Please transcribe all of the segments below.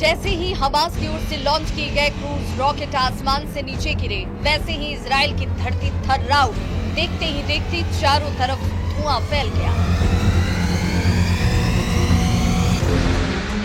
जैसे ही हमास की ओर से लॉन्च किए गए क्रूज रॉकेट आसमान से नीचे गिरे, वैसे ही इजराइल की धरती थर्रा उठी। देखते ही देखते चारों तरफ धुआं फैल गया।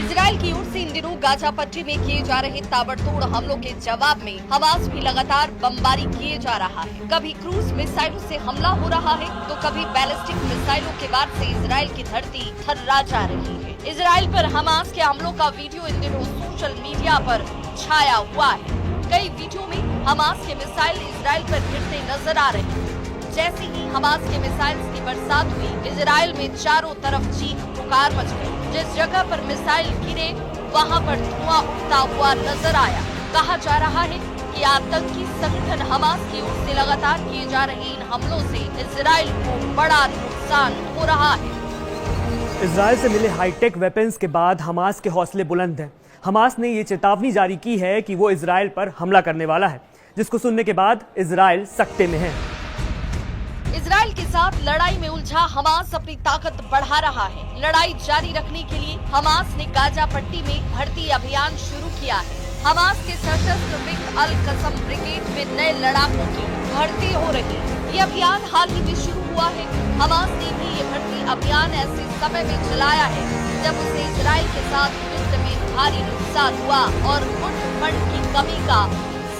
इजराइल की ओर से इन दिनों गाजा पट्टी में किए जा रहे ताबड़तोड़ हमलों के जवाब में हमास भी लगातार बमबारी किए जा रहा है। कभी क्रूज मिसाइलों से हमला हो रहा है तो कभी बैलिस्टिक मिसाइलों के वार से इजराइल की धरती थर्रा जा रही है। इजराइल पर हमास के हमलों का वीडियो इन दिनों सोशल मीडिया पर छाया हुआ है। कई वीडियो में हमास के मिसाइल इजराइल पर गिरते नजर आ रहे हैं। जैसे ही हमास के मिसाइल्स की बरसात हुई, इजराइल में चारों तरफ चीख पुकार मच गई। जिस जगह पर मिसाइल गिरे वहां पर धुआं उठता हुआ नजर आया। कहा जा रहा है कि आतंकी संगठन हमास की ओर से लगातार किए जा रहे इन हमलों से इजराइल को बड़ा नुकसान हो रहा है। इजराइल से मिले हाईटेक वेपन्स के बाद हमास के हौसले बुलंद हैं। हमास ने ये चेतावनी जारी की है कि वो इजराइल पर हमला करने वाला है, जिसको सुनने के बाद इजराइल सकते में है। इजराइल के साथ लड़ाई में उलझा हमास अपनी ताकत बढ़ा रहा है। लड़ाई जारी रखने के लिए हमास ने गाजा पट्टी में भर्ती अभियान शुरू किया है। हमास के सशस्त्र विंग अल कसम ब्रिगेड में नए लड़ाकों की भर्ती हो रही है। ये अभियान हाल ही में शुरू हुआ है। हमास ने भी ये भर्ती अभियान ऐसे समय में चलाया है जब उसे इजराइल के साथ युद्ध में भारी नुकसान हुआ और फंड की कमी का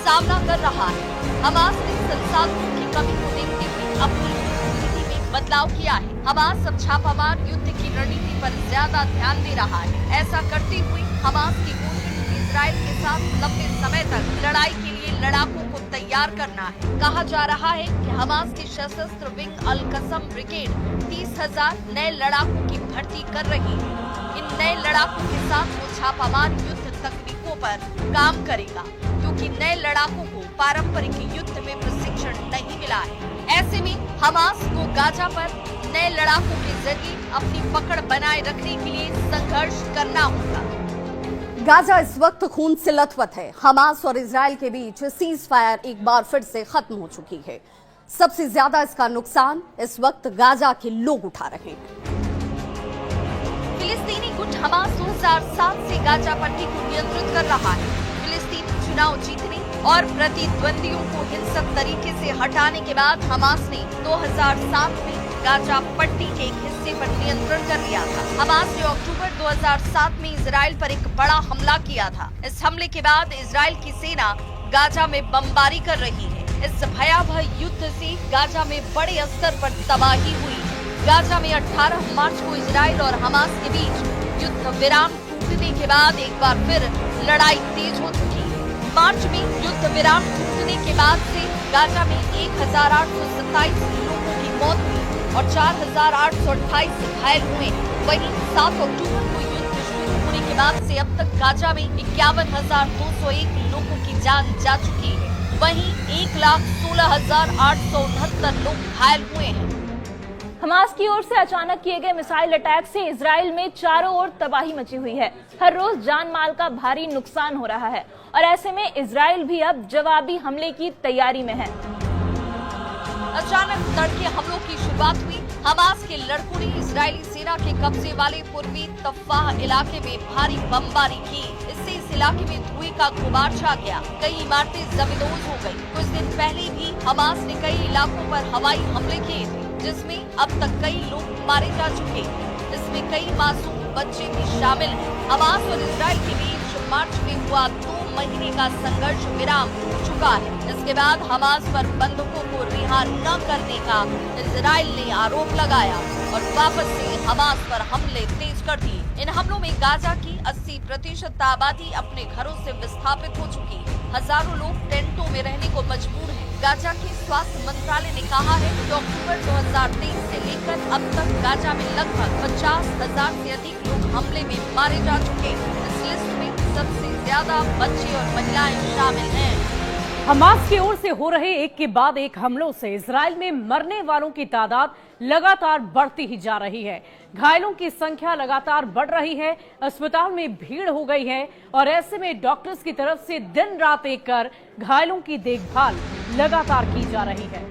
सामना कर रहा है। हमास ने संसाधनों की कमी को देखते हुए अपनी नीति में बदलाव किया है। हमास अब छापामार युद्ध की रणनीति पर ज्यादा ध्यान दे रहा है। ऐसा करते हुए हमास की कोशिश इजराइल के साथ लंबे समय तक लड़ाई के लिए लड़ाकों को तैयार करना है। कहा जा रहा है कि हमास की सशस्त्र विंग अल कसम ब्रिगेड 30,000 नए लड़ाकों की भर्ती कर रही है। इन नए लड़ाकों के साथ वो छापामार युद्ध तकनीकों पर काम करेगा, क्योंकि नए लड़ाकों को पारंपरिक युद्ध में प्रशिक्षण नहीं मिला है। ऐसे में हमास को गाजा पर नए लड़ाकों के जरिए अपनी पकड़ बनाए रखने के लिए संघर्ष करना होगा। गाजा इस वक्त खून से लथपथ है। हमास और इजराइल के बीच सीज फायर एक बार फिर से खत्म हो चुकी है। सबसे ज्यादा इसका नुकसान इस वक्त गाजा के लोग उठा रहे हैं। फिलिस्तीनी गुट हमास 2007 से गाजा पट्टी को नियंत्रित कर रहा है। फिलिस्तीनी चुनाव जीतने और प्रतिद्वंदियों को हिंसक तरीके से हटाने के बाद हमास ने 2007 में गाजा पट्टी के एक हिस्से पर नियंत्रण कर लिया था। हमास ने अक्टूबर 2007 में इजराइल पर एक बड़ा हमला किया था। इस हमले के बाद इजराइल की सेना गाजा में बमबारी कर रही है। इस भयावह युद्ध से गाजा में बड़े स्तर पर तबाही हुई। गाजा में 18 मार्च को इजराइल और हमास के बीच युद्ध विराम टूटने के बाद एक बार फिर लड़ाई तेज हो चुकी है। मार्च में युद्ध विराम टूटने के बाद से गाजा में 1827 लोगों की मौत हुई और 4,828 घायल हुए। वहीं 7 अक्टूबर को युद्ध शुरू होने के बाद से अब तक गाजा में 51,201 लोगों की जान जा चुकी है। वहीं 1,16,869 लोग घायल हुए हैं। हमास की ओर से अचानक किए गए मिसाइल अटैक से इजराइल में चारों ओर तबाही मची हुई है। हर रोज जान माल का भारी नुकसान हो रहा है और ऐसे में इजराइल भी अब जवाबी हमले की तैयारी में है। अचानक तड़के हमलों की शुरुआत हुई। हमास के लड़कों ने इजरायली सेना के कब्जे वाले पूर्वी तफ्फाह इलाके में भारी बमबारी की। इससे इस इलाके में धुएं का गुबार छा गया। कई इमारतें जमींदोज हो गयी। कुछ दिन पहले भी हमास ने कई इलाकों पर हवाई हमले किए थे, जिसमें अब तक कई लोग मारे जा चुके हैं। इसमें कई मासूम बच्चे भी शामिल हैं। हमास और इजराइल के बीच मार्च में हुआ 2 महीने का संघर्ष विराम टूट चुका है। इसके बाद हमास पर बंधकों को रिहा न करने का इजराइल ने आरोप लगाया और वापस से हमास पर हमले तेज कर दिए। इन हमलों में गाजा की 80% आबादी अपने घरों से विस्थापित हो चुकी है। हजारों लोग टेंटों में रहने को मजबूर हैं। गाजा के स्वास्थ्य मंत्रालय ने कहा है कि अक्टूबर 2023 से लेकर अब तक गाजा में लगभग 50,000 से अधिक लोग हमले में मारे जा चुके हैं। इस लिस्ट में सबसे ज्यादा बच्चे और महिलाएं शामिल हैं। हमास की ओर से हो रहे एक के बाद एक हमलों से इजराइल में मरने वालों की तादाद लगातार बढ़ती ही जा रही है। घायलों की संख्या लगातार बढ़ रही है। अस्पताल में भीड़ हो गई है और ऐसे में डॉक्टर्स की तरफ से दिन रात एक कर घायलों की देखभाल लगातार की जा रही है।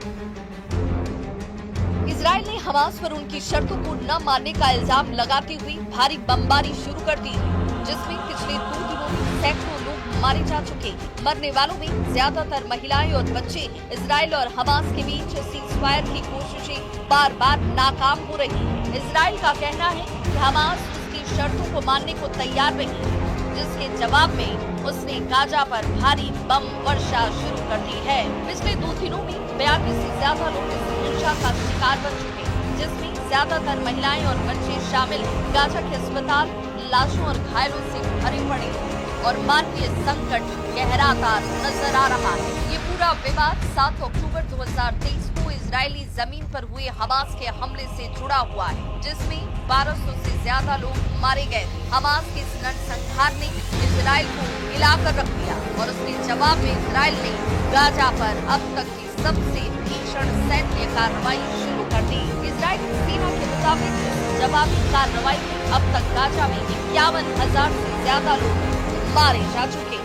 इजराइल ने हमास पर उनकी शर्तों को न मानने का इल्जाम लगाते हुए भारी बमबारी शुरू कर दी है। जिसमें पिछले 2 दिनों में सैकड़ों लोग मारे जा चुके। मरने वालों में ज्यादातर महिलाएं और बच्चे। इजराइल और हमास के बीच सीज फायर की कोशिशें बार बार नाकाम हो रही है। इजराइल का कहना है कि हमास उसकी शर्तों को मानने को तैयार नहीं, जिसके जवाब में उसने गाजा पर भारी बम वर्षा शुरू कर दी है। पिछले 2 दिनों में 42 से ज्यादा लोग इस हिंसा का शिकार बन चुके हैं, जिसमें ज्यादातर महिलाएं और बच्चे शामिल हैं। गाजा के अस्पताल लाशों और घायलों से भरे पड़े और मानवीय संकट गहराता नजर आ रहा है। ये पूरा विवाद 7 अक्टूबर 2023 को इजरायली जमीन पर हुए हमास के हमले से जुड़ा हुआ है, जिसमें 1200 से ज्यादा लोग मारे गए थे। हमास के इस नरसंहार ने इजराइल को हिलाकर रख दिया और उसके जवाब में इजराइल ने गाजा पर अब तक की सबसे भीषण सैन्य कार्रवाई शुरू कर दी। इजरायली सेना के मुताबिक जवाबी कार्रवाई में अब तक गाजा में 51,000 से ज्यादा लोग मारे जा चुके।